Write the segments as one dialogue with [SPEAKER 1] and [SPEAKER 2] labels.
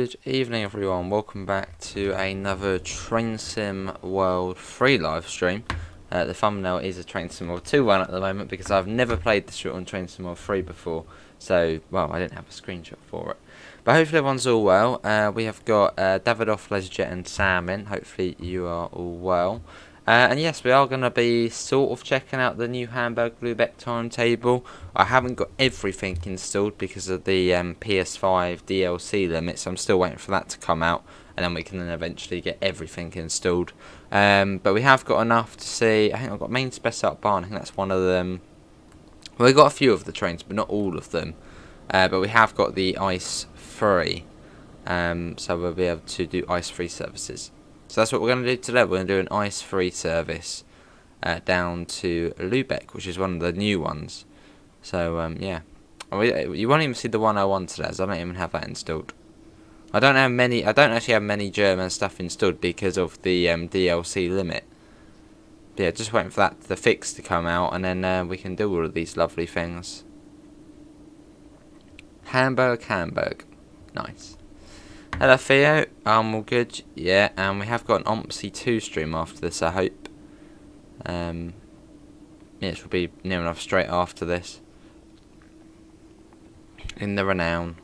[SPEAKER 1] Good evening everyone, welcome back to another Train Sim World free live stream. The thumbnail is a Train Sim World 2.1 at the moment because I've never played this on Train Sim World 3 before, so, well, I didn't have a screenshot for it. But hopefully everyone's all well. We have got Davidoff, Leisure and Sam in, hopefully you are all well. And yes, we are going to be sort of checking out the new Hamburg Lubeck timetable. I haven't got everything installed because of the PS5 DLC limits. I'm still waiting for that to come out, and then we can then eventually get everything installed. But we have got enough to see. I think I've got main spec up barn. I think that's one of them. Well, we got a few of the trains, but not all of them. But we have got the ice free, so we'll be able to do ice free services. So that's what we're going to do today. We're going to do an ice-free service down to Lubeck, which is one of the new ones. So, yeah. You won't even see the 101 today, as I don't even have that installed. I don't actually have many German stuff installed because of the DLC limit. But yeah, just waiting for the fix to come out, and then we can do all of these lovely things. Hamburg. Nice. Hello Theo, all good, yeah, and we have got an OMPC 2 stream after this, I hope. Yeah, it should be near enough straight after this. In the Renown.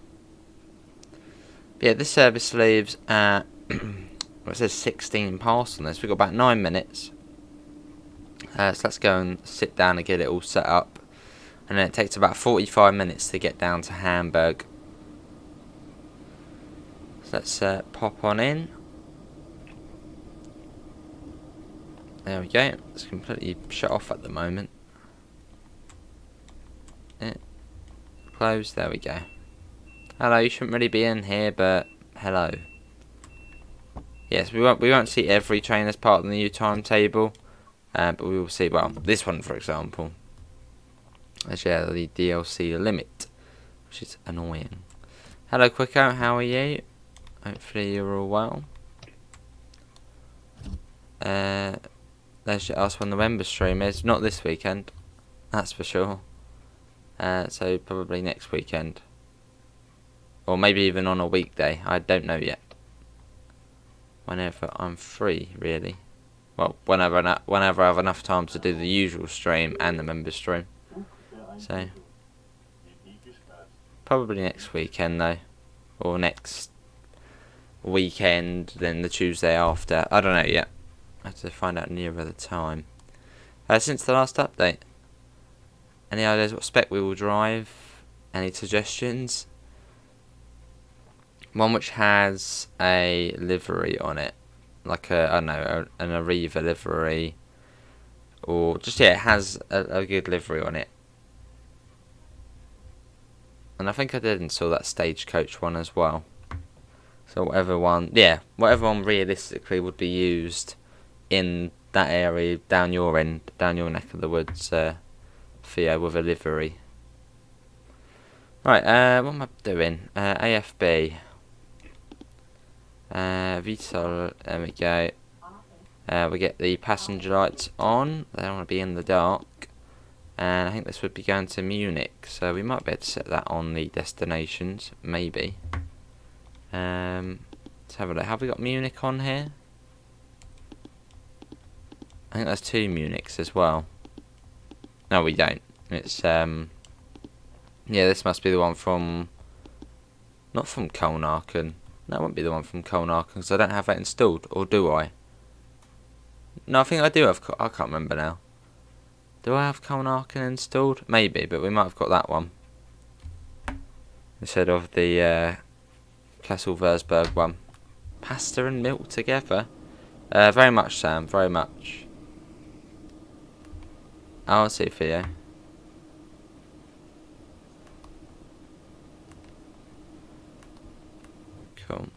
[SPEAKER 1] But yeah, this service leaves at, well, it says 16 past on this, we've got about 9 minutes. So let's go and sit down and get it all set up. And then it takes about 45 minutes to get down to Hamburg. Let's pop on in. There we go. It's completely shut off at the moment. Close. There we go. Hello. You shouldn't really be in here, but hello. Yes, we won't see every train as part of the new timetable, but we will see. Well, this one, for example. Actually, yeah, the DLC limit, which is annoying. Hello, Quicko. How are you? Hopefully you're all well. Let's ask when the member stream is. Not this weekend, that's for sure. So probably next weekend, or maybe even on a weekday. I don't know yet. Whenever I'm free, really. Well, whenever I have enough time to do the usual stream and the member stream. So probably next weekend though, or next weekend, then the Tuesday after. I don't know yet. I have to find out nearer the time. Since the last update, any ideas what spec we will drive? Any suggestions? One which has a livery on it, like I don't know, an Arriva livery, or just, yeah, it has a good livery on it. And I think I did install that stagecoach one as well. So whatever one realistically would be used in that area, down your neck of the woods, Theo, with a livery. Right, what am I doing? AFB. VTOL, there we go. We get the passenger lights on, they don't want to be in the dark. And I think this would be going to Munich, so we might be able to set that on the destinations, maybe. Let's have a look. Have we got Munich on here? I think there's 2 Munichs as well. No, we don't. It's yeah, this must be the one from, not from Kolnaken. That won't be the one from Kolnaken because I don't have that installed, or do I? No, I think I do have. I can't remember now. Do I have Kolnaken installed? Maybe, but we might have got that one instead of the Kassel-Würzburg one. Pasta and milk together? Very much, Sam, very much. I'll see Theo. Cool.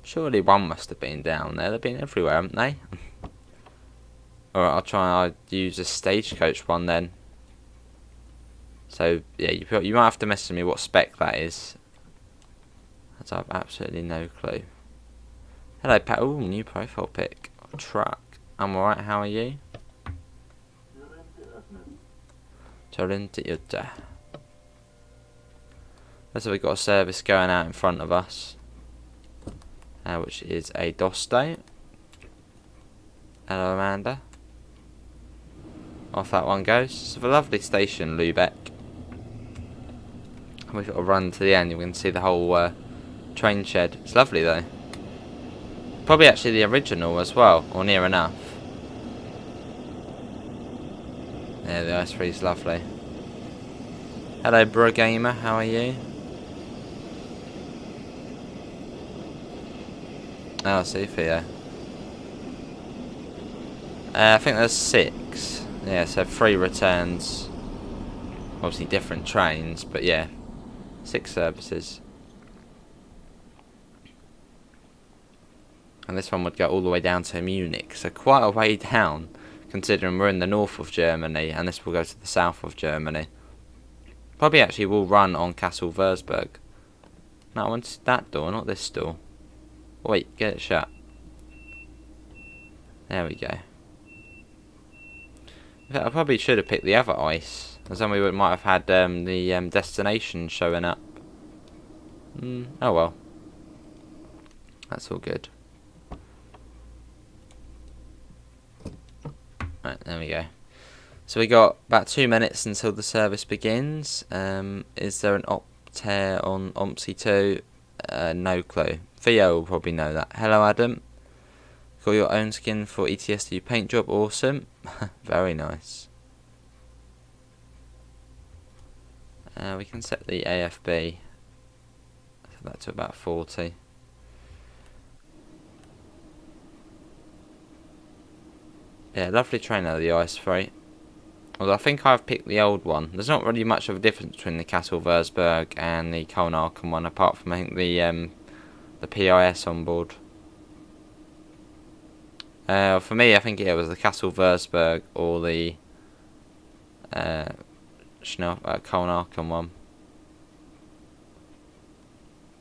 [SPEAKER 1] Surely one must have been down there. They've been everywhere, haven't they? Alright, I'll use a stagecoach one then. So, yeah, you might have to message me what spec that is. I have absolutely no clue. Hello, Pat. Ooh, new profile pic. Truck. I'm alright, how are you? Torrente Jutta. So we've got a service going out in front of us. which is a Dosto. Hello, Amanda. Off that one goes. It's a lovely station, Lubeck. We've got to run to the end. You can see the whole train shed. It's lovely though. Probably actually the original as well, or near enough. Yeah, the ice free is lovely. Hello, Bro Gamer. How are you? Oh, Sophia. I think there's 6. Yeah, so 3 returns. Obviously different trains, but yeah, 6 services. And this one would go all the way down to Munich, so quite a way down, considering we're in the north of Germany, and this will go to the south of Germany. Probably actually will run on Castle Würzburg. No, I want that door, not this door. Wait, get it shut. There we go. In fact, I probably should have picked the other ice, as then we might have had the destination showing up. Oh well. That's all good. Right, there we go. So we got about 2 minutes until the service begins. Is there an Optare on OMSI 2? No clue. Theo will probably know that. Hello, Adam. Got your own skin for ETSU paint job. Awesome. Very nice. We can set the AFB. Set that to about 40. Yeah, lovely trainer, the ice freight. Although I think I've picked the old one. There's not really much of a difference between the Castle Würzburg and the Köln-Aachen one, apart from I think the PIS on board. For me, I think it was the Castle Würzburg or the Köln-Aachen one.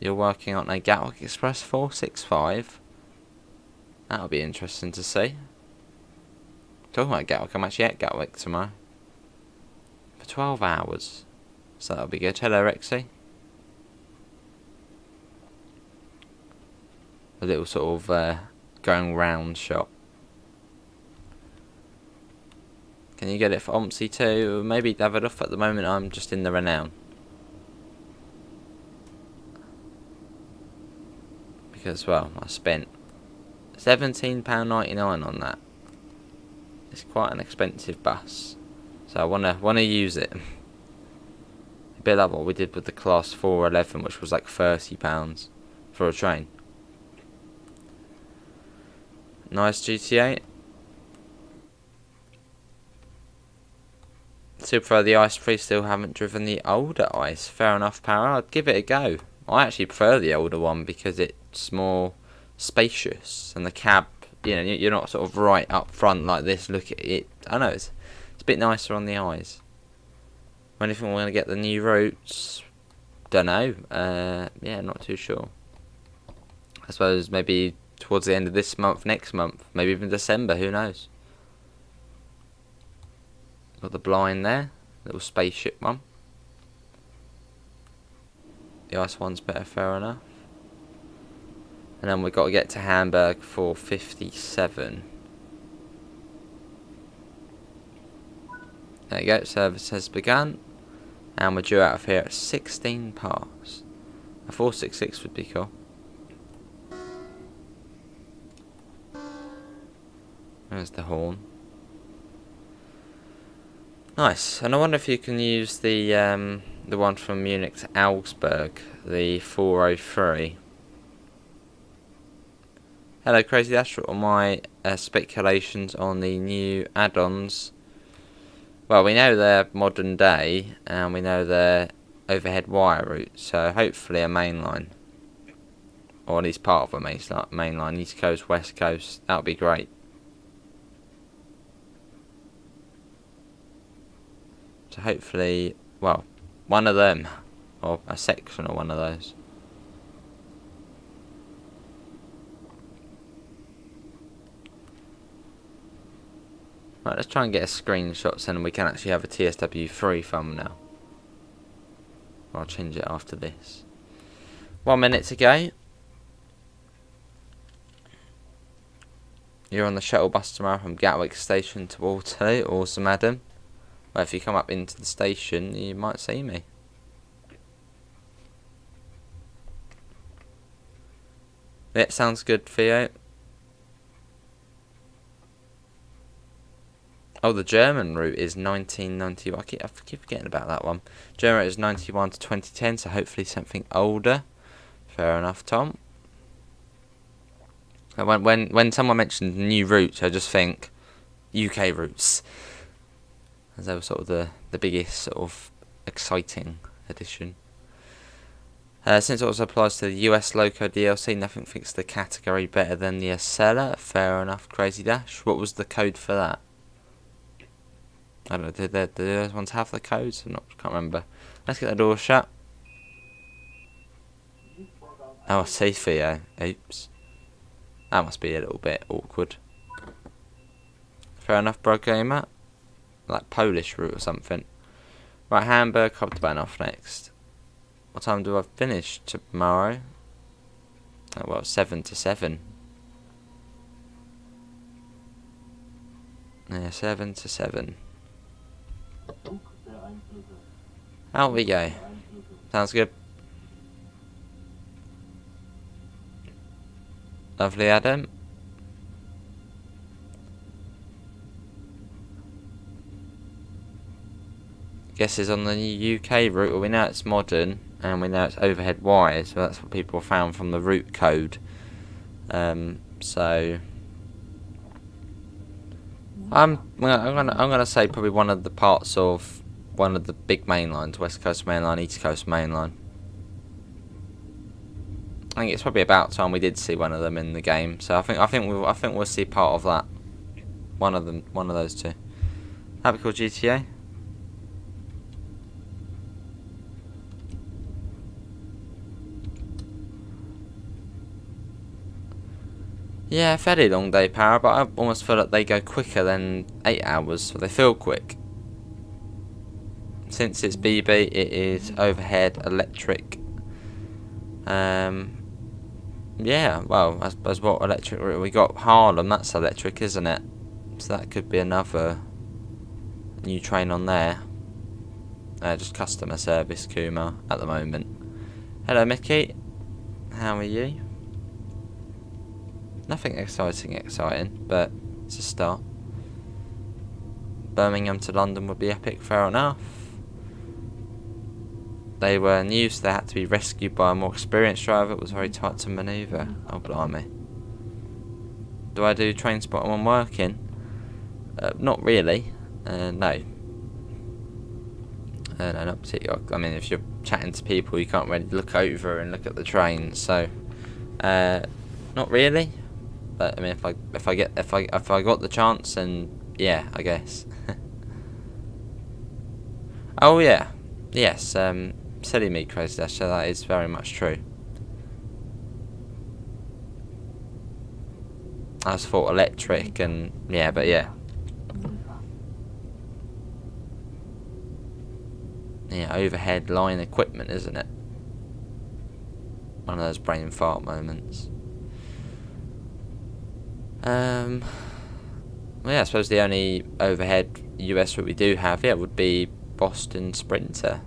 [SPEAKER 1] You're working on a Gatwick Express 465. That'll be interesting to see. Talking about Gatwick, I'm actually at Gatwick tomorrow. For 12 hours. So that'll be good. Hello, Rexy. A little sort of going round shot. Can you get it for OMSI too? Maybe Davidoff. At the moment I'm just in the Renown. Because, well, I spent £17.99 on that. It's quite an expensive bus, so I wanna use it. A bit like what we did with the Class 411, which was like £30 for a train. Nice GTA. Still prefer the ice free. Still haven't driven the older ice. Fair enough, Para. I'd give it a go. I actually prefer the older one because it's more spacious and the cab. You know, you're not sort of right up front like this. Look at it. I know it's a bit nicer on the eyes. When do you think we're going to get the new routes? Don't know. Yeah, not too sure. I suppose maybe towards the end of this month, next month, maybe even December. Who knows? Got the blind there, little spaceship one. The ice one's better, fair enough. And then we've got to get to Hamburg for 57. There you go, service has begun. And we're due out of here at 16 past. A 466 would be cool. There's the horn. Nice. And I wonder if you can use the one from Munich to Augsburg, the 403. Hello, Crazy Dash. On my speculations on the new add-ons. Well, we know they're modern day, and we know they're overhead wire route, so hopefully a main line. Or at least part of a main line, East Coast, West Coast. That would be great. So hopefully, well, one of them, or a section of one of those. Right, let's try and get a screenshot so then we can actually have a TSW3 thumbnail. I'll change it after this. 1 minute to go. You're on the shuttle bus tomorrow from Gatwick Station to Waterloo. Awesome, Adam. Well, if you come up into the station, you might see me. Yeah, sounds good, Theo. Oh, the German route is 1991. I keep forgetting about that one. German route is 91 to 2010, so hopefully something older. Fair enough, Tom. When someone mentioned new routes, I just think UK routes, as they were sort of the biggest sort of exciting addition. Since it also applies to the US Loco DLC, nothing fits the category better than the Acela. Fair enough, Crazy Dash. What was the code for that? I don't know, did those ones have the codes? I can't remember. Let's get the door shut. Oh, I see, Theo. Oops. That must be a little bit awkward. Fair enough, bro gamer. Like Polish route or something. Right, Hamburg, Hauptbahnhof next. What time do I finish tomorrow? Oh, well, 7 to 7. Yeah, 7 to 7. Out we go. Sounds good. Lovely, Adam. Guess it's on the new UK route. Well, we know it's modern and we know it's overhead wires, so that's what people found from the route code. So I'm gonna say probably one of the parts of one of the big main lines, West Coast Main Line, East Coast Main Line. I think it's probably about time we did see one of them in the game. So I think we'll see part of that. One of those two. That'd be cool, GTA. Yeah, fairly long day power, but I almost feel like they go quicker than 8 hours, so they feel quick. Since it's BB, it is overhead electric. Yeah, well, I suppose what electric route we got? Harlem, that's electric, isn't it? So that could be another new train on there. Just customer service, Kuma, at the moment. Hello, Mickey. How are you? Nothing exciting, but it's a start. Birmingham to London would be epic, fair enough. They were new, so they had to be rescued by a more experienced driver. It was very tight to manoeuvre. Oh, blimey. Do I do train spot when I'm working? Not really. No. No, not particularly. I mean, if you're chatting to people, you can't really look over and look at the train. So, not really. But I mean, if I got the chance, then yeah, I guess. Oh yeah, yes. Silly me, Crazy Dash. So that is very much true. I just thought electric and yeah, but yeah. Yeah, overhead line equipment, isn't it? One of those brain fart moments. Well, yeah, I suppose the only overhead US route we do have here would be Boston Sprinter.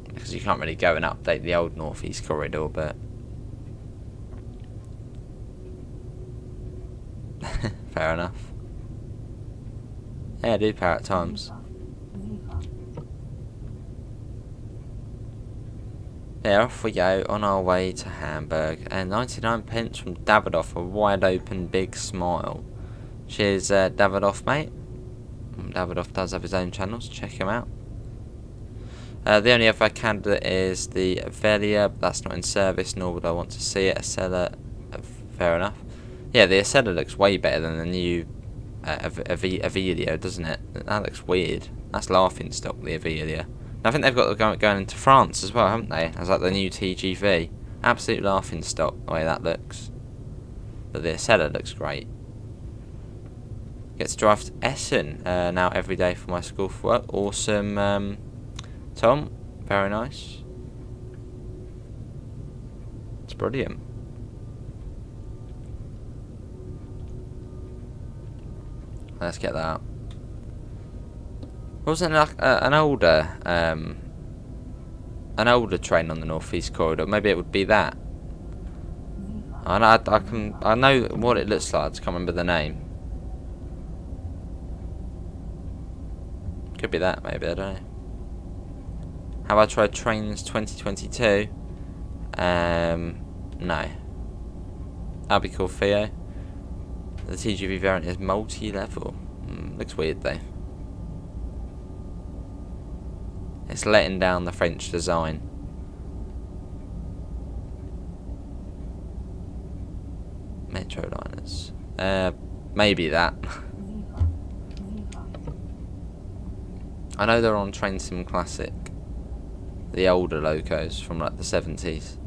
[SPEAKER 1] Because you can't really go and update the old Northeast corridor, but fair enough. Yeah, I do power at times. Yeah, off we go on our way to Hamburg. And 99 pence from Davidoff, a wide open big smile. Cheers, Davidoff, mate. Davidoff does have his own channels, check him out. The only other candidate is the Avelia, but that's not in service, nor would I want to see it. Acela, fair enough. Yeah, the Acela looks way better than the new Avelia, doesn't it? That looks weird. That's laughing stock, the Avelia. And I think they've got going into France as well, haven't they? As like the new TGV. Absolute laughing stock, the way that looks. But the Acela looks great. Get to drive to Essen now every day for my school for work. Awesome, Tom. Very nice. It's brilliant. Let's get that out. Wasn't like an older train on the North East Corridor? Maybe it would be that. I know what it looks like. I just can't remember the name. Could be that, maybe. I don't know. Have I tried Trains 2022? No. That'd be cool, Theo. The TGV variant is multi-level. Looks weird though. It's letting down the French design. Metro liners. Maybe that. I know they're on Train Sim Classic. The older locos from like the 70s.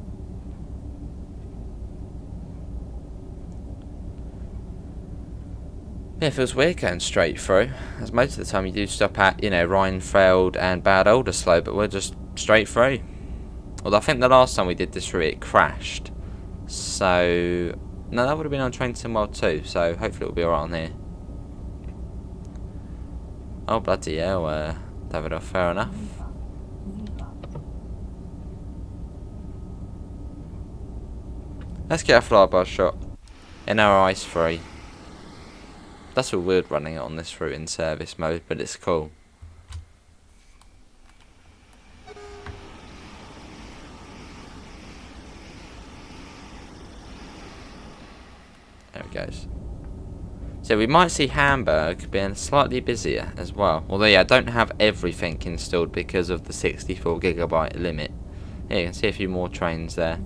[SPEAKER 1] Yeah, it feels weird going straight through, as most of the time you do stop at, you know, Rheinfeld and Bad Oldersloe, but we're just straight through. Although I think the last time we did this route it crashed. So, no, that would have been on Train Sim World 2, so hopefully it'll be alright on here. Oh, bloody hell, Davidoff, fair enough. Let's get a flyby shot in our ice free. That's all weird running it on this route in service mode, but it's cool. There it goes. So we might see Hamburg being slightly busier as well. Although yeah, I don't have everything installed because of the 64GB limit. Here you can see a few more trains there.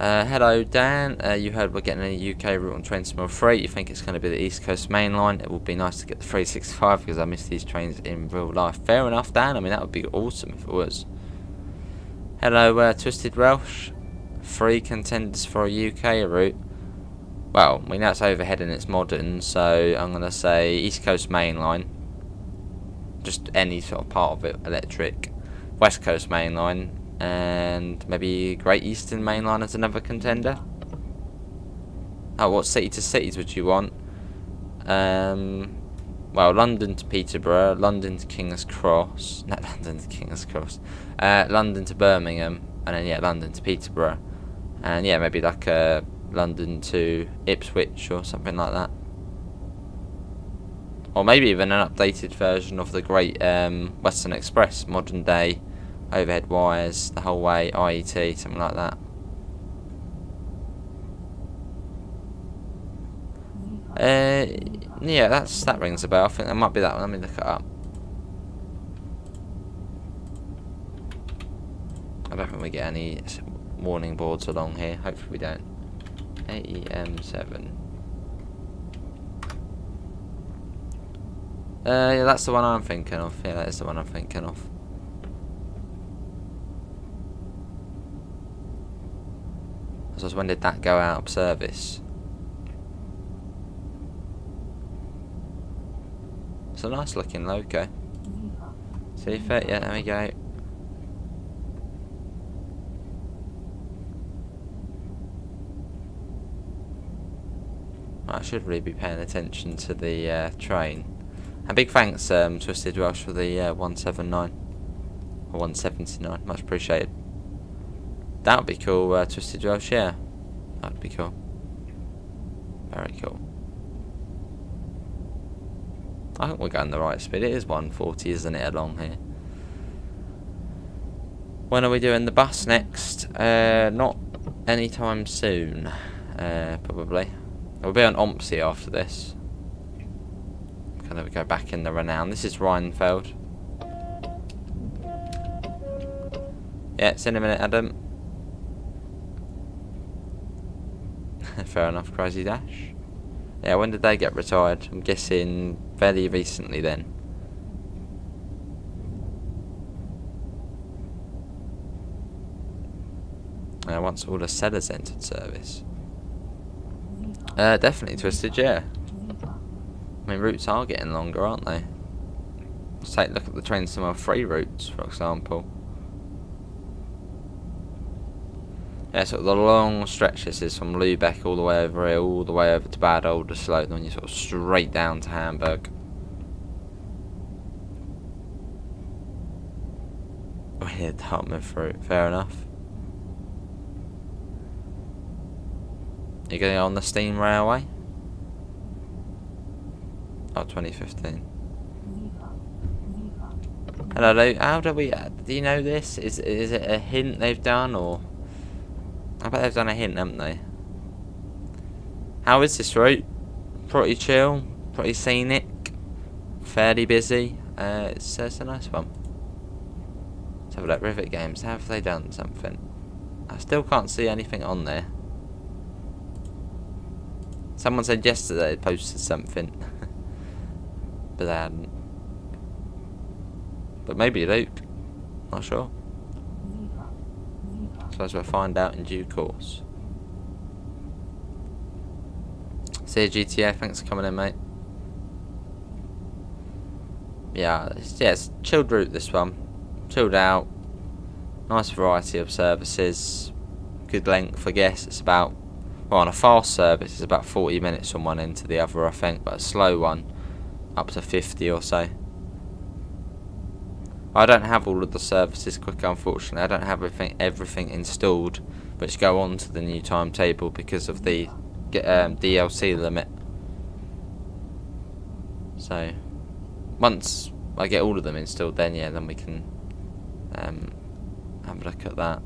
[SPEAKER 1] Hello Dan, you heard we're getting a UK route on Train Sim 3. You think it's going to be the East Coast Main Line? It would be nice to get the 365 because I miss these trains in real life. Fair enough, Dan. I mean, that would be awesome if it was. Hello, Twisted Welsh. 3 contenders for a UK route. Well, we know it's overhead and it's modern, so I'm going to say East Coast Main Line. Just any sort of part of it, electric. West Coast Main Line. And maybe Great Eastern Main Line as another contender. Oh, what city to cities would you want? Well, London to Peterborough, London to King's Cross, not London to King's Cross, London to Birmingham, and then yeah, London to Peterborough, and yeah, maybe like London to Ipswich or something like that. Or maybe even an updated version of the Great Western Express, modern day. Overhead wires the whole way, IET, something like that. Yeah, that rings a bell. I think that might be that one. Let me look it up. I don't think we get any warning boards along here. Hopefully we don't. AEM7. Yeah, that's the one I'm thinking of. Yeah, that is the one I'm thinking of. So when did that go out of service? It's a nice looking loco. See if it, yeah, there we go. I should really be paying attention to the train. And big thanks, Twisted Welsh, for the 179 or 179. Much appreciated. That would be cool, Twisted Welsh, yeah. That would be cool. Very cool. I think we're going the right speed. It is 140, isn't it, along here? When are we doing the bus next? Not anytime soon, probably. We'll be on Ompsey after this. Kind of go back in the Renown. This is Rheinfeld. Yeah, it's in a minute, Adam. Fair enough, Crazy Dash. Yeah, when did they get retired? I'm guessing fairly recently then. Once all the sellers entered service. Definitely Twisted, yeah. I mean, routes are getting longer, aren't they? Let's take a look at the Train Sim 3 routes, for example. Yeah, sort of the long stretches is from Lubeck all the way over here, all the way over to Bad Oldersloot, and then you're sort of straight down to Hamburg. Oh yeah, Dartmouth route, fair enough. You're going on the steam railway? Oh, 2015. Hello, how do we, do you know this? Is it a hint they've done, or? I bet they've done a hint, haven't they? How is this route? Pretty chill, pretty scenic, fairly busy. It's a nice one. Let's have a look. Rivet Games, have they done something? I still can't see anything on there. Someone said yesterday they posted something. But they hadn't. But maybe Luke. Not sure. Suppose we'll find out in due course. See you, GTA. Thanks for coming in, mate. Yeah, it's chilled route, this one. Chilled out. Nice variety of services. Good length, I guess. It's about, well, on a fast service, it's about 40 minutes from one end to the other, I think. But a slow one, up to 50 or so. I don't have all of the services quick, unfortunately. I don't have everything installed, which go on to the new timetable because of the DLC limit. So once I get all of them installed, then yeah, then we can have a look at that.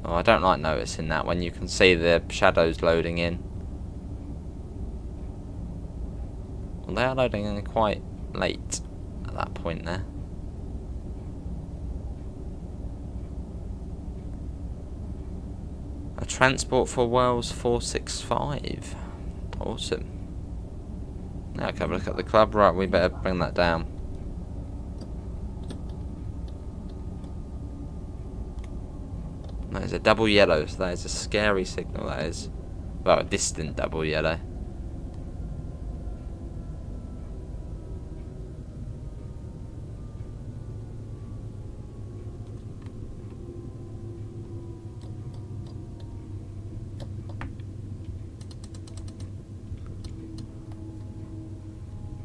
[SPEAKER 1] Oh, I don't like noticing that when you can see the shadows loading in. Well, they are loading in quite late at that point there. A transport for Wales 465. Awesome. Now I can have a look at the club. Right, we better bring that down. There's a double yellow, so that is a scary signal, that is. Well, a distant double yellow.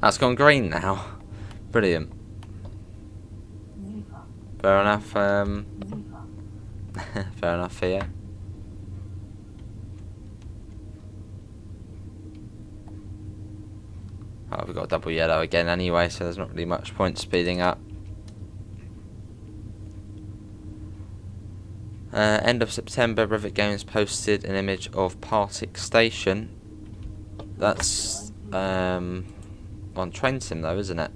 [SPEAKER 1] That's gone green now. Brilliant. Fair enough. Fair enough here. Oh, we've got a double yellow again anyway, so there's not really much point speeding up. End of September, Rivet Games posted an image of Partick Station. That's on Train Sim though, isn't it?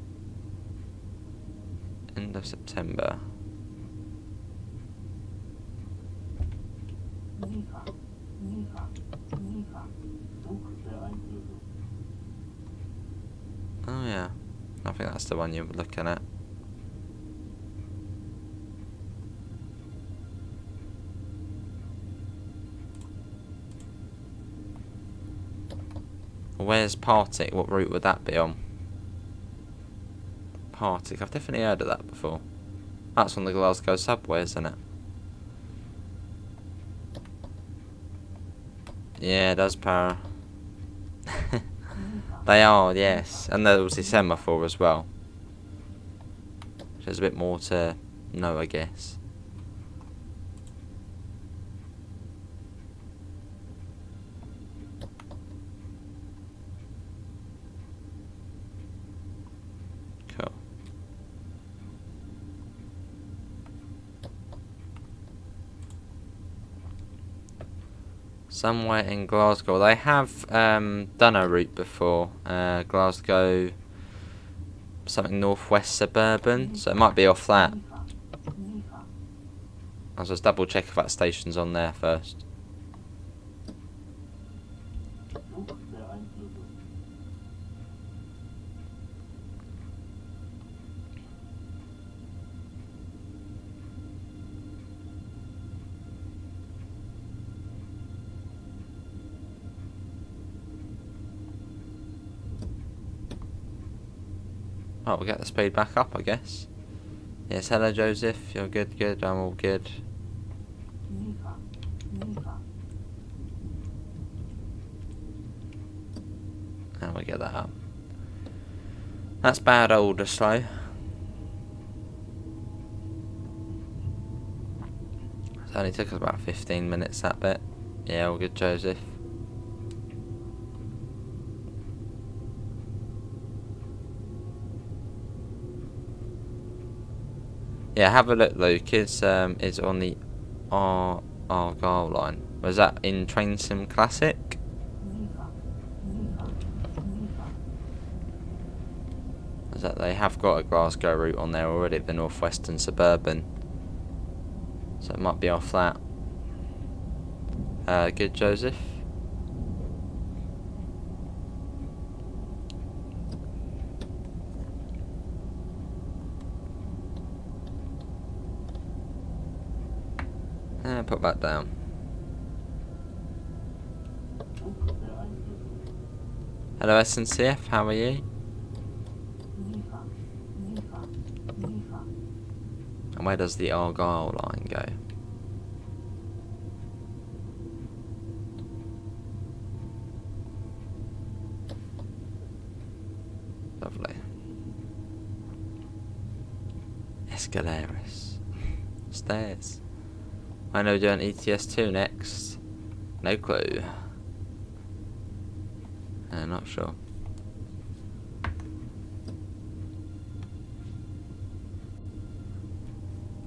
[SPEAKER 1] End of September. Oh yeah, I think that's the one you were looking at. Where's Partick? What route would that be on? Partick, I've definitely heard of that before. That's on the Glasgow subway, isn't it? Yeah, it does power. They are, yes. And there was the semaphore as well. There's a bit more to know, I guess. Cool. Somewhere in Glasgow. They have done a route before. Glasgow, something northwest suburban, so it might be off that. I'll just double check if that station's on there first. Oh, we'll get the speed back up, I guess. Yes, hello Joseph, you're good, I'm all good. And we get that up. That's bad older slow. It only took us about 15 minutes, that bit. Yeah, all good, Joseph. Yeah, have a look, Luke. It's on the Argyle line. Was that in Train Sim Classic? Is that they have got a Glasgow route on there already, the North Western Suburban. So it might be off that. Good, Joseph. And put that down. Hello SNCF, how are you? And where does the Argyle line go? Lovely. Escalaris. Stairs. I know we're doing ETS2 next. No clue. Not sure.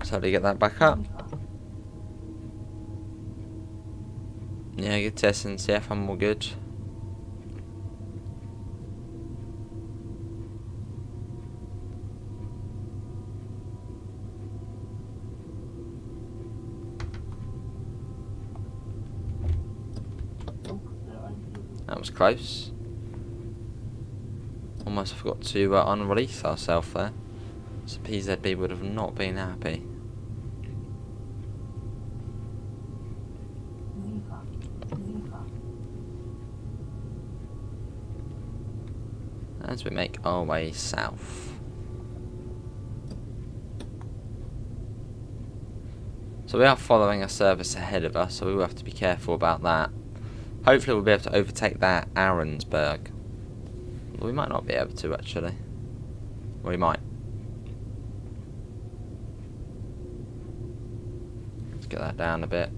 [SPEAKER 1] So do you get that back up? Yeah, good test and see if I'm all good. That was close. Almost forgot to unrelease ourselves there. So PZB would have not been happy. As we make our way south. So we are following a service ahead of us, so we will have to be careful about that. Hopefully we'll be able to overtake that Arensburg. We might not be able to, actually. We might. Let's get that down a bit.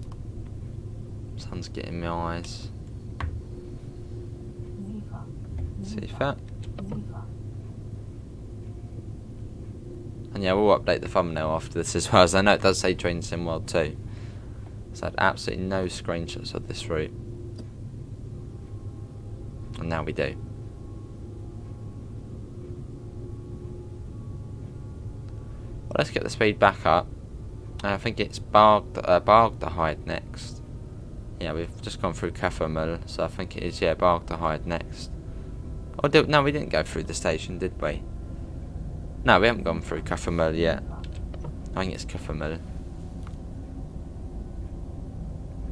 [SPEAKER 1] Sun's getting my eyes. See that? And yeah, we'll update the thumbnail after this as well, as I know it does say Train Sim World 2. So I had absolutely no screenshots of this route. And now we do. Well, let's get the speed back up. I think it's Bargdehide next. Yeah, we've just gone through Kaffermühl, so I think it is, yeah, Bargdehide next. Or no, we didn't go through the station, did we? No, we haven't gone through Kaffermühl yet. I think it's Kaffermühl.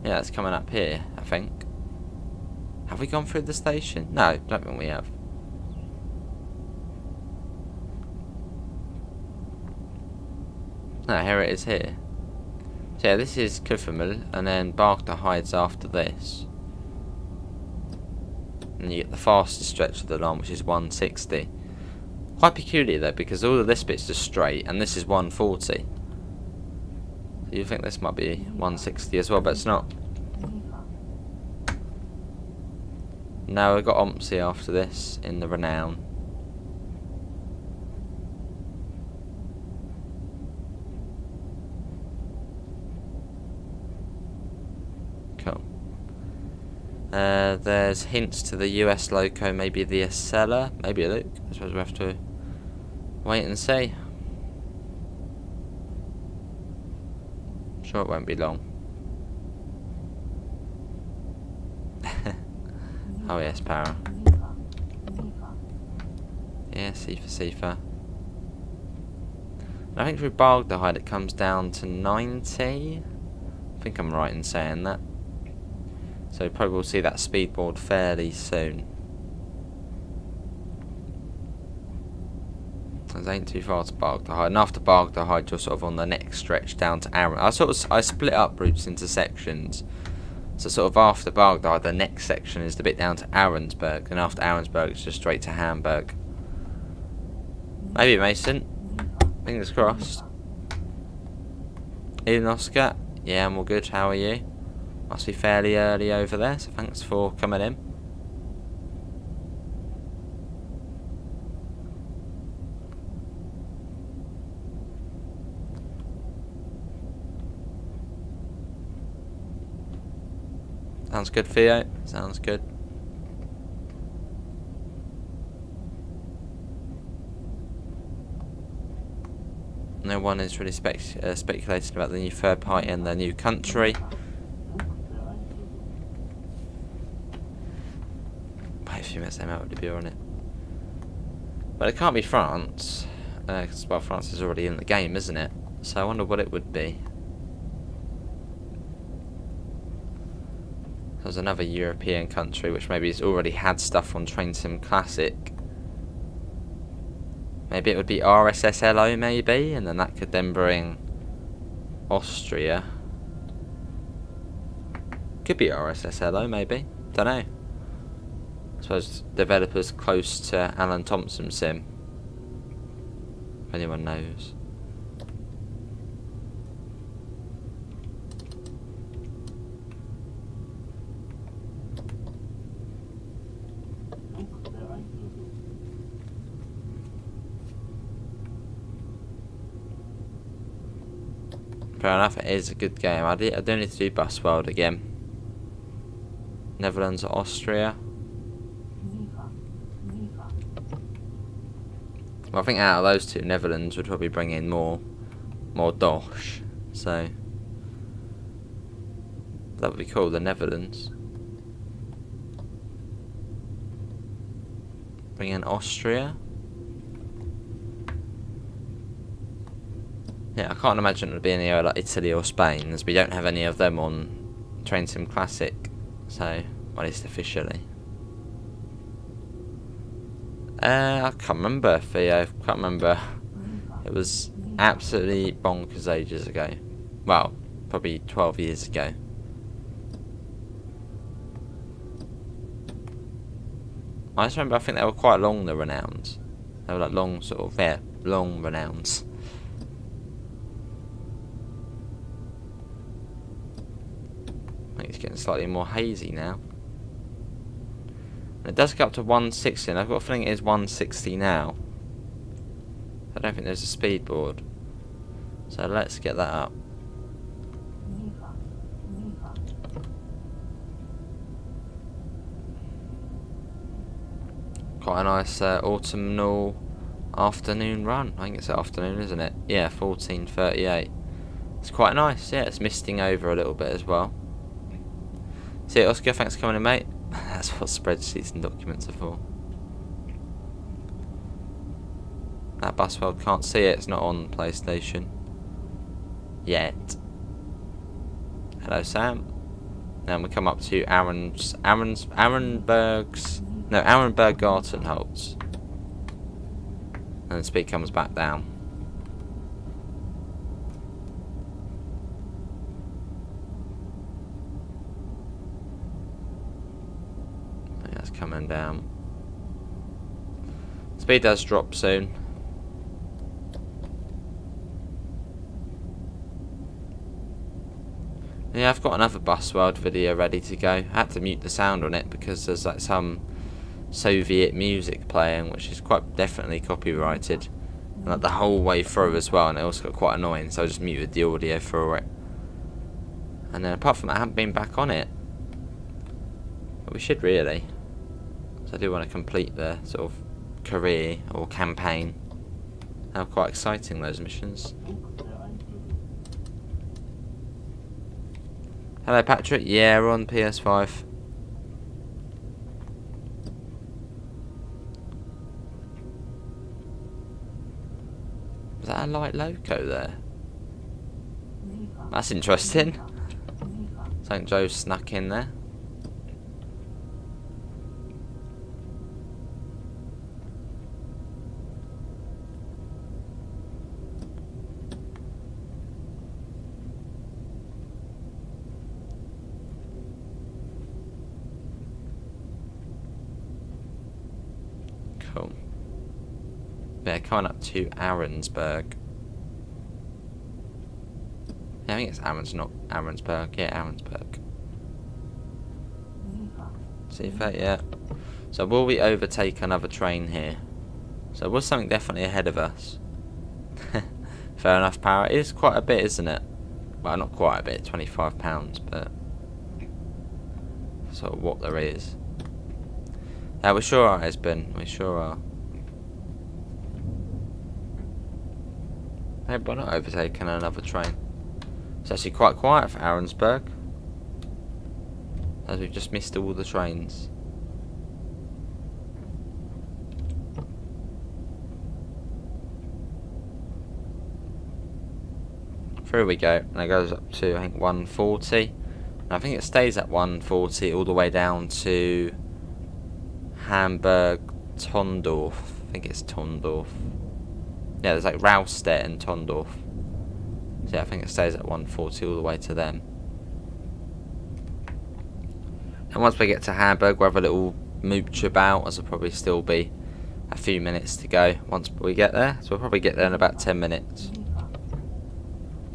[SPEAKER 1] Yeah, it's coming up here, I think. Have we gone through the station? No, don't think we have. No, here it is here. So yeah, this is Kaffermühl, and then Bargdehide's after this. And you get the fastest stretch of the line, which is 160. Quite peculiar though, because all of this bit's just straight, and this is 140. So you think this might be 160 as well, but it's not. Now we've got Ompsey after this in the Renown. Cool. There's hints to the US loco, maybe the Acela, maybe Luke. I suppose we have to wait and see. I'm sure it won't be long. Oh yes, power. Yeah, Sifa. I think through Bargdehide it comes down to 90. I think I'm right in saying that. So probably we'll see that speedboard fairly soon. It ain't too far to Bargdehide, and after Bargdehide you're sort of on the next stretch down to Arran. I split up routes into sections. So sort of after Baghdad, the next section is the bit down to Ahrensburg, and after Ahrensburg it's just straight to Hamburg. Maybe Mason. Fingers crossed. Ian Oscar. Yeah, I'm all good. How are you? Must be fairly early over there, so thanks for coming in. Sounds good, Theo. Sounds good. No one is really speculating about the new third party in the new country. Wait a few minutes, they might already be on it. But it can't be France, because well, France is already in the game, isn't it? So I wonder what it would be. There's another European country which maybe has already had stuff on Train Sim Classic. Maybe it would be RSSLO maybe, and then that could then bring Austria. Could be RSSLO maybe, don't know. I suppose developers close to Alan Thompson Sim, if anyone knows. Fair enough, it is a good game. I do need to do Bus World again. Netherlands or Austria. Well, I think out of those two, Netherlands would probably bring in more dosh. So that would be cool, the Netherlands. Bring in Austria. Yeah, I can't imagine it would be anywhere like Italy or Spain, as we don't have any of them on Train Sim Classic. So, well, at least officially. I can't remember, Theo. I can't remember. It was absolutely bonkers ages ago. Well, probably 12 years ago. I just remember, I think they were quite long, the renowns. They were like long, sort of, yeah, long renowns. I think it's getting slightly more hazy now. And it does go up to 160, and I've got a feeling it is 160 now. I don't think there's a speed board. So let's get that up. Quite a nice autumnal afternoon run. I think it's afternoon, isn't it? Yeah, 14:38. It's quite nice. Yeah, it's misting over a little bit as well. See you, Oscar. Thanks for coming in, mate. That's what spreadsheets and documents are for. That Bus World can't see it. It's not on PlayStation yet. Hello, Sam. Now we come up to Arenberg Gartenholz. And the speed comes back down. Yeah, it's coming down. Speed does drop soon. Yeah, I've got another Bus World video ready to go. I had to mute the sound on it because there's like some Soviet music playing, which is quite definitely copyrighted, and like the whole way through as well, and it also got quite annoying, so I just muted the audio for it. And then apart from that, I haven't been back on it, but we should really, so I do want to complete the sort of career or campaign. How quite exciting those missions. Hello, Patrick. Yeah, we're on PS5. Was that a light loco there? That's interesting. St. Joe snuck in there. Cool. Yeah, coming up to Ahrensburg. Yeah, I think it's Ahrens, not Ahrensburg. Yeah, Ahrensburg. See if that, yeah. So will we overtake another train here? So was something definitely ahead of us. Fair enough, power. It is quite a bit, isn't it? Well, not quite a bit, £25, but sort of what there is. We sure are, Esben. We sure are. Maybe we're not overtaking another train. It's actually quite quiet for Ahrensburg, as we've just missed all the trains. Through we go, and it goes up to, I think, 140. And I think it stays at 140 all the way down to Hamburg, Tondorf. I think it's Tondorf. Yeah, there's like Raustedt and Tondorf. So yeah, I think it stays at 140 all the way to them. And once we get to Hamburg, we'll have a little mooch about, as there'll probably still be a few minutes to go once we get there. So we'll probably get there in about 10 minutes.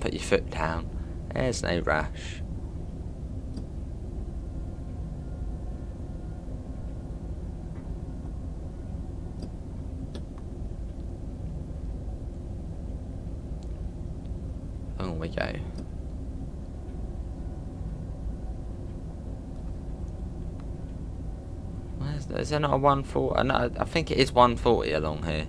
[SPEAKER 1] Put your foot down. There's no rush. On we go. Is there not a 140? No, I think it is 140 along here.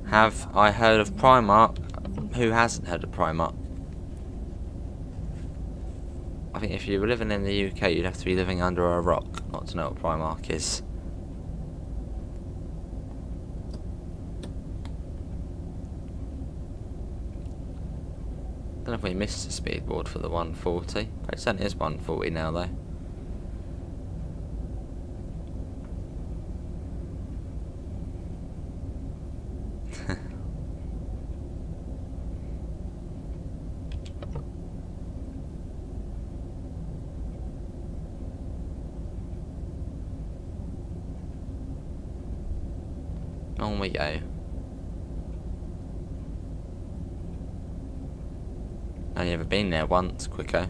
[SPEAKER 1] Have I heard of Primark? Who hasn't heard of Primark? I think if you were living in the UK, you'd have to be living under a rock not to know what Primark is. I don't know if we missed the speed board for the 140. It certainly is 140 now though. On we go. I've never been there once, Quicko.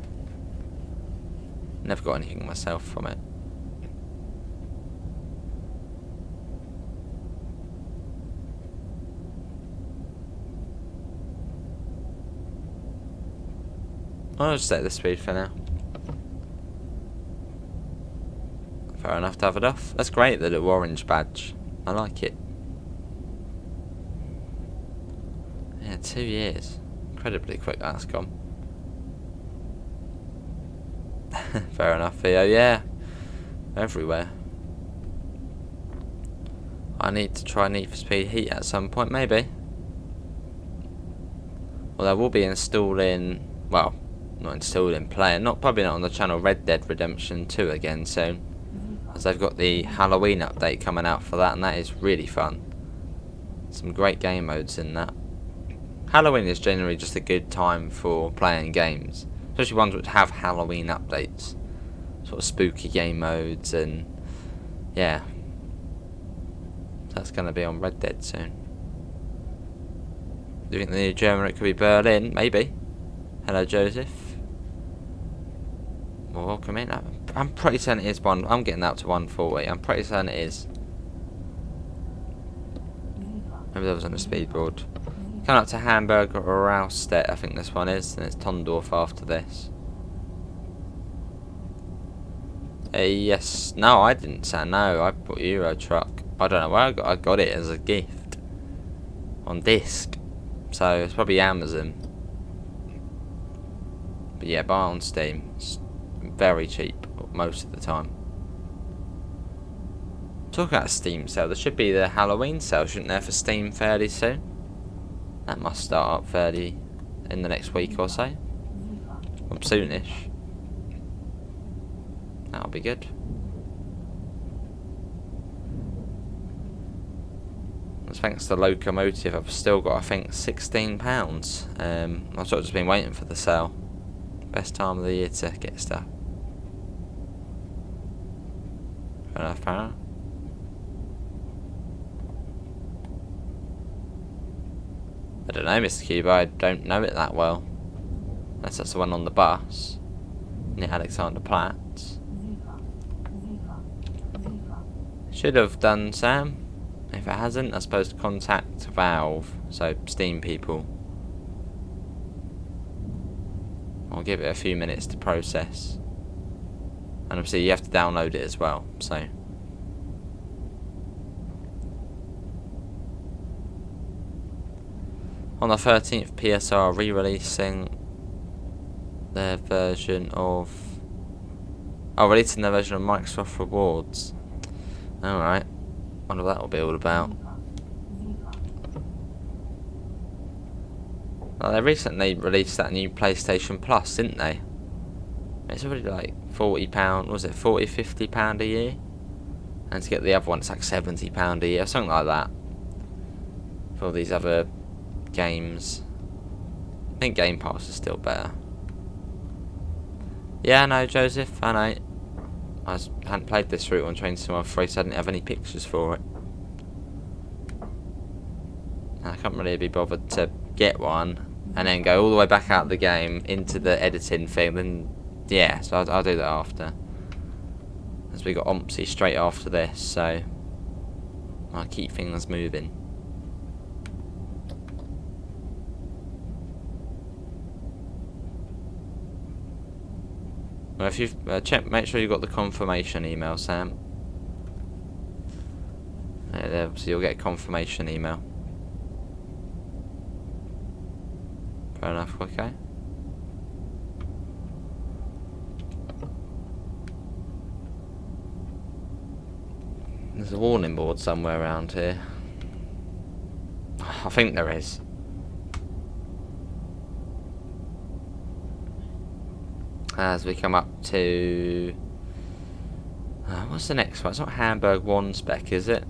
[SPEAKER 1] Never got anything myself from it. I'll just set the speed for now. Fair enough to have it off. That's great, the little orange badge. I like it. Yeah, 2 years. Incredibly quick that's gone. Fair enough, Theo. Yeah, everywhere. I need to try Need for Speed Heat at some point, maybe. Well, I will be installing, well, not installing, playing, probably not on the channel, Red Dead Redemption 2 again soon, as they've got the Halloween update coming out for that, and that is really fun. Some great game modes in that. Halloween is generally just a good time for playing games, especially ones which have Halloween updates, sort of spooky game modes, and yeah, that's going to be on Red Dead soon. Do you think the new German it could be Berlin? Maybe. Hello, Joseph. Well, welcome in. I'm pretty certain it is one. I'm getting that up to 140. I'm pretty certain it is. Maybe that was on the speed board. Coming up to Hamburg or Raustedt, I think this one is, and it's Tondorf after this. Yes. No, I didn't say no. I bought Euro Truck. I don't know where I got it as a gift on disc, so it's probably Amazon. But yeah, buy on Steam. It's very cheap most of the time. Talking about a Steam sale, there should be the Halloween sale, shouldn't there, for Steam fairly soon? That must start up fairly in the next week or so. Or soonish. That'll be good. Thanks to Locomotive, I've still got, I think, £16. I've sort of just been waiting for the sale. Best time of the year to get stuff. Fair enough, fair enough. I don't know, Mr. Cuba, I don't know it that well. Unless that's the one on the bus. Near Alexanderplatz. Should have done, Sam. If it hasn't, I suppose to contact Valve, so Steam people. I'll give it a few minutes to process. And obviously you have to download it as well, so. On the 13th, PSR re-releasing their version of... Oh, releasing their version of Microsoft Rewards. Alright. Wonder what that will be all about. Well, they recently released that new PlayStation Plus, didn't they? It's already like £40, was it £40-50 a year? And to get the other one, it's like £70 a year, something like that. For all these other games. I think Game Pass is still better. Yeah, I know, Joseph, I know. I hadn't played this route on Train Sim 3, so I didn't have any pictures for it. I can't really be bothered to get one and then go all the way back out of the game into the editing thing. Then yeah, so I'll do that after. As we got Ompsy straight after this, so I'll keep things moving. Well, if you've checked, make sure you got the confirmation email, Sam. So you'll get a confirmation email. Fair enough, okay. There's a warning board somewhere around here. I think there is. As we come up to... what's the next one? It's not Hamburg Wandsbek, is it?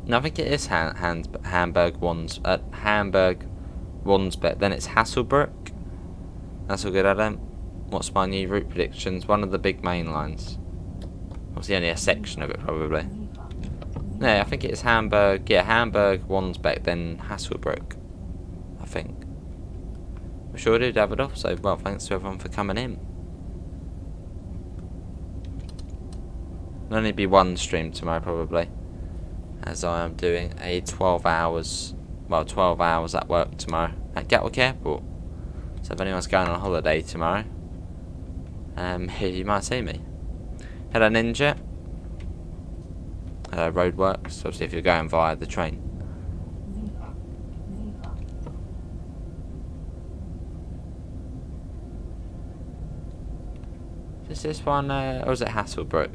[SPEAKER 1] No, I think it is Hamburg Wandsbek. Then it's Hasselbrook. That's all good, Adam. What's my new route predictions? One of the big main lines. Obviously only a section of it, probably. Yeah, I think it is Hamburg. Yeah, Hamburg Wandsbek, then Hasselbrook, I think. We sure do, Davidoff. So, well, thanks to everyone for coming in. There'll only be one stream tomorrow, probably, as I am doing a 12 hours at work tomorrow at Gatwick Airport. So if anyone's going on holiday tomorrow, you might see me. Hello, Ninja. Hello, Roadworks. Obviously, if you're going via the train. Is this one, or is it Hasselbrook?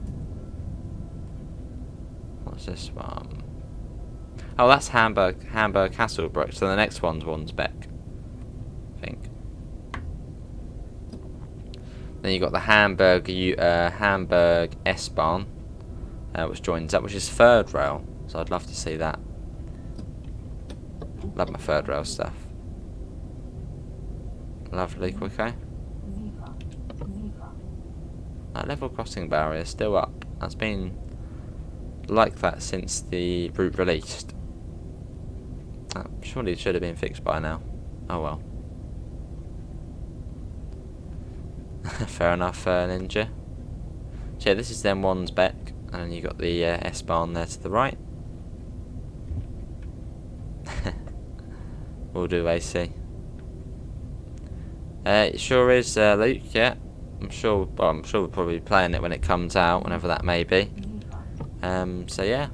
[SPEAKER 1] What's this one? Oh, that's Hamburg Hasselbrook. So the next one's Wandsbek, I think. Then you got the Hamburg S-Bahn, which joins up, which is third rail. So I'd love to see that. Love my third rail stuff. Lovely, okay. That level crossing barrier is still up. That's been like that since the route released. Surely it should have been fixed by now. Oh well. Fair enough, Ninja. So yeah, this is then Wandsbek, and then you got the S-Bahn there to the right. We'll do AC. It sure is, Luke. Yeah, I'm sure. Well, I'm sure we'll probably be playing it when it comes out, whenever that may be. So yeah,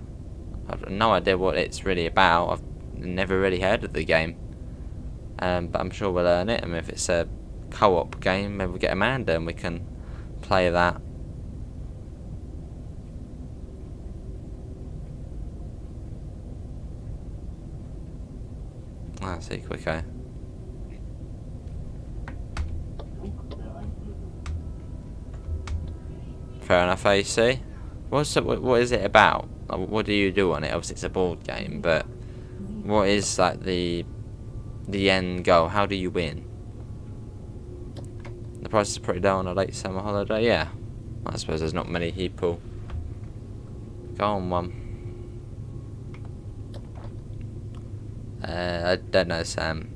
[SPEAKER 1] I've no idea what it's really about. I've never really heard of the game, but I'm sure we'll learn it. And if it's a co-op game, maybe we'll get Amanda and we can play that. I see, quicker. Fair enough, AC. What is it about? What do you do on it? Obviously it's a board game, but what is like the end goal? How do you win? The prices are pretty low on a late summer holiday. Yeah, I suppose there's not many people Go on, one. I don't know, Sam.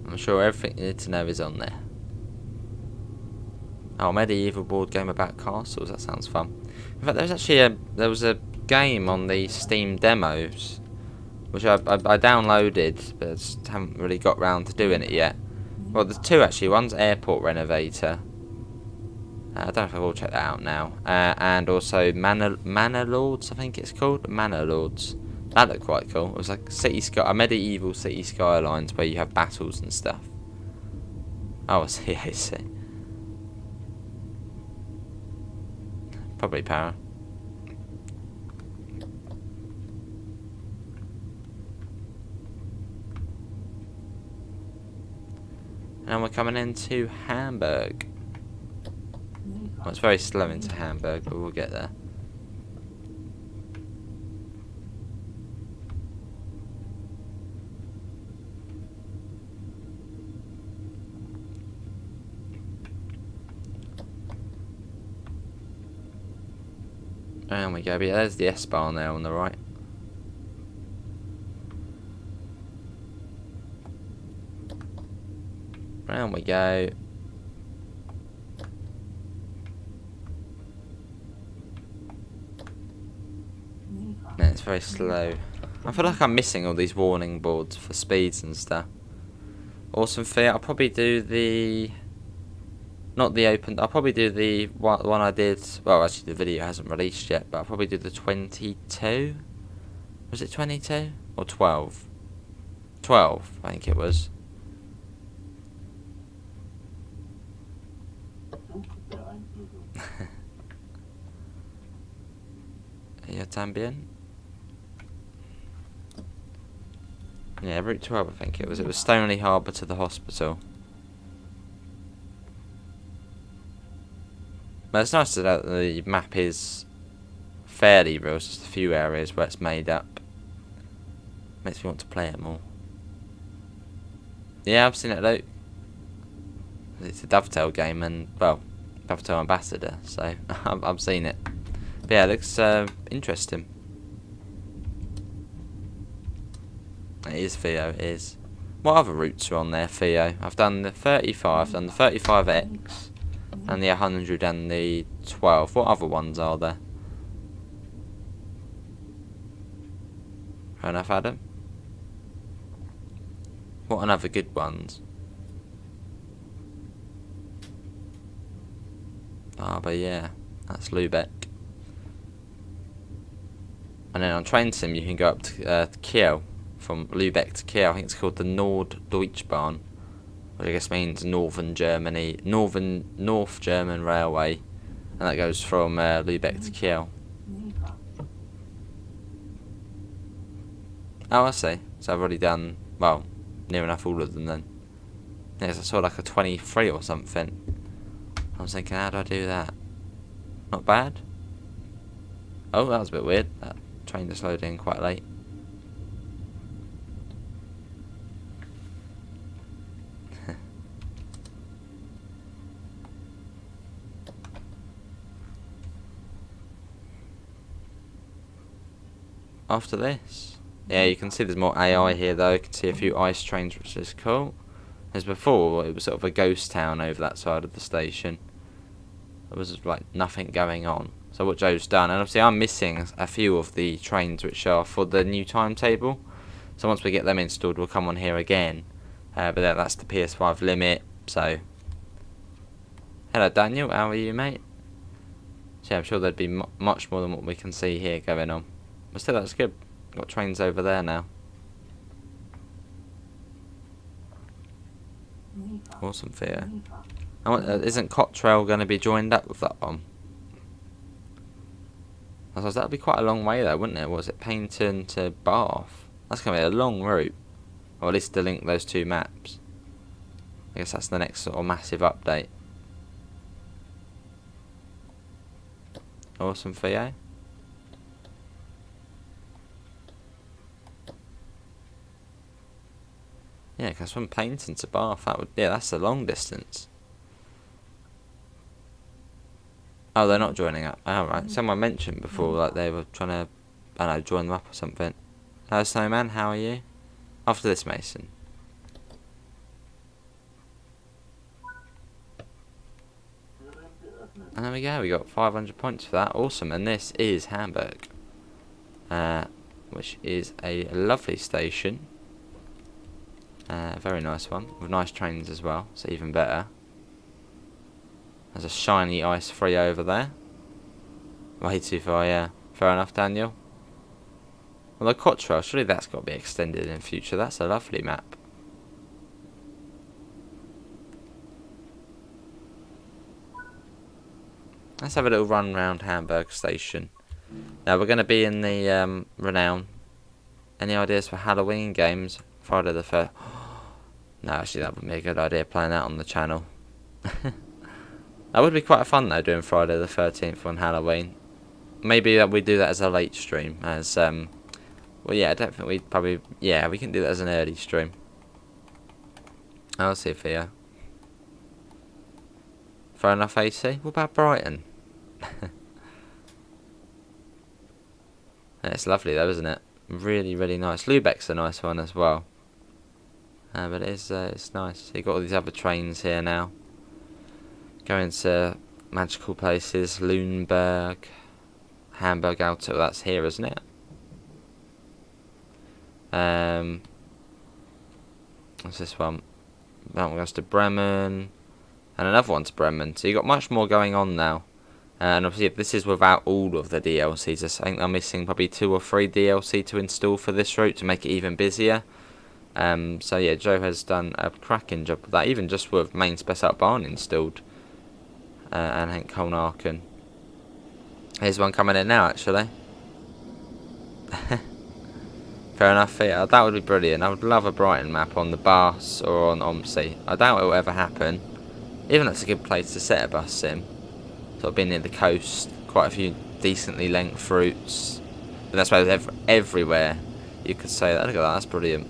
[SPEAKER 1] I'm sure everything you need to know is on there. Oh, medieval board game about castles. That sounds fun. In fact, there's actually there was a game on the Steam demos, which I downloaded, but I just haven't really got round to doing it yet. Well, there's two actually. One's Airport Renovator. I don't know if I will check that out now. And also Manor Lords, I think it's called. Manor Lords. That looked quite cool. It was like a medieval city skylines where you have battles and stuff. Oh, I see. Probably power. And we're coming into Hamburg. Well, it's very slow into Hamburg, but we'll get there. There we go. But yeah, there's the S-Bahn there on the right. Round we go. Yeah, it's very slow. I feel like I'm missing all these warning boards for speeds and stuff. Awesome Fiat. I'll probably do the... Not the open... I'll probably do the one I did... Well, actually the video hasn't released yet, but I'll probably do the 22? Was it 22? Or 12? 12, I think it was. Yeah, también. Yeah, Route 12 I think it was. It was Stoneleigh Harbour to the hospital. But it's nice that the map is fairly real. It's just a few areas where it's made up. Makes me want to play it more. Yeah, I've seen it, Luke. It's a Dovetail game and, well, Dovetail Ambassador, so I've seen it. But yeah, it looks interesting. It is Theo, it is. What other routes are on there, Theo? I've done the 35, I've done the 35X, and the 100 and the 12. What other ones are there? Fair enough, Adam. What other good ones? Ah, but yeah, that's Lubeck. And then on Train Sim you can go up to Kiel. From Lubeck to Kiel. I think it's called the Norddeutsche-Bahn, which I guess means North German Railway, and that goes from Lubeck to Kiel. Oh, I see. So I've already done, well, near enough all of them then. Yes, I saw like a 23 or something. I was thinking, how do I do that? Not bad. Oh, that was a bit weird. That train just loaded in quite late. After this, yeah, you can see there's more AI here though. You can see a few ice trains, which is cool. As before, it was sort of a ghost town over that side of the station. There was like nothing going on. So what Joe's done, and obviously I'm missing a few of the trains which are for the new timetable. So once we get them installed, we'll come on here again. But that's the PS5 limit. So, hello Daniel, how are you, mate? So yeah, I'm sure there'd be much more than what we can see here going on. But still, that's good. Got trains over there now. Awesome, Theo. And isn't Cottrail going to be joined up with that one? I suppose that would be quite a long way though, wouldn't it? Was it Paignton to Bath? That's going to be a long route. Or at least to link those two maps. I guess that's the next sort of massive update. Awesome, Theo. Yeah, because from Paignton to Bath, that's a long distance. Oh, they're not joining up. Alright, someone mentioned before like they were trying to, I don't know, join them up or something. Hello Snowman, how are you? After this, Mason. And there we go, we got 500 points for that. Awesome, and this is Hamburg. Which is a lovely station. Very nice one, with nice trains as well, so even better. There's a shiny ice free over there. Way too far, yeah. Fair enough, Daniel. Well, the Cottrell, surely that's got to be extended in future. That's a lovely map. Let's have a little run round Hamburg station. Now, we're going to be in the Renown. Any ideas for Halloween games? Friday the 1st. No, actually, that would be a good idea, playing that on the channel. That would be quite fun, though, doing Friday the 13th on Halloween. Maybe we do that as a late stream, as, well, yeah, I don't think we'd probably, yeah, we can do that as an early stream. I'll see for you. Fair enough, AC. What about Brighton? It's lovely, though, isn't it? Really, really nice. Lubeck's a nice one as well. But it's nice. You've got all these other trains here now. Going to magical places. Luneburg. Hamburg Auto. That's here, isn't it? What's this one? That one goes to Bremen. And another one to Bremen. So you've got much more going on now. And obviously this is without all of the DLCs. I think I'm missing probably 2 or 3 DLC to install for this route to make it even busier. So yeah, Joe has done a cracking job with that, even just with main spec up barn installed. And Hank Colnarken. Here's one coming in now, actually. Fair enough, yeah, that would be brilliant. I would love a Brighton map on the bus or on OMSI. I doubt it will ever happen. Even that's a good place to set a bus sim. Sort of being near the coast, quite a few decently length routes. But that's why everywhere you could say that. Look at that, that's brilliant.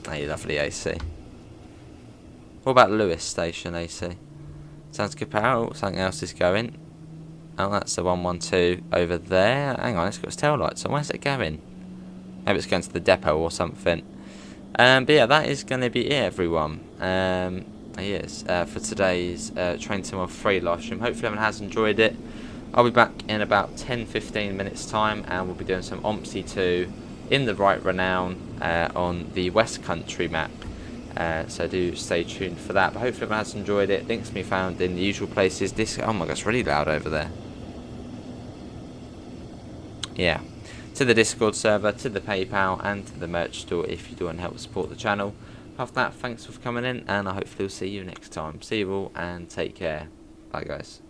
[SPEAKER 1] Hey, lovely AC. What about Lewis Station AC? Sounds good power. Oh, something else is going. Oh, that's the 112 over there. Hang on, it's got its tail lights on. Where's it going? Maybe it's going to the depot or something. But yeah, that is going to be it, everyone. Yes, for today's Train Sim 3 live stream. Hopefully everyone has enjoyed it. I'll be back in about 10-15 minutes time, and we'll be doing some OMSI 2 in the right renown on the West Country map. So do stay tuned for that. But hopefully everyone has enjoyed it. Links can be found in the usual places. Oh my god, it's really loud over there. Yeah. To the Discord server, to the PayPal, and to the merch store if you do want to help support the channel. After that, thanks for coming in, and I hopefully will see you next time. See you all, and take care. Bye, guys.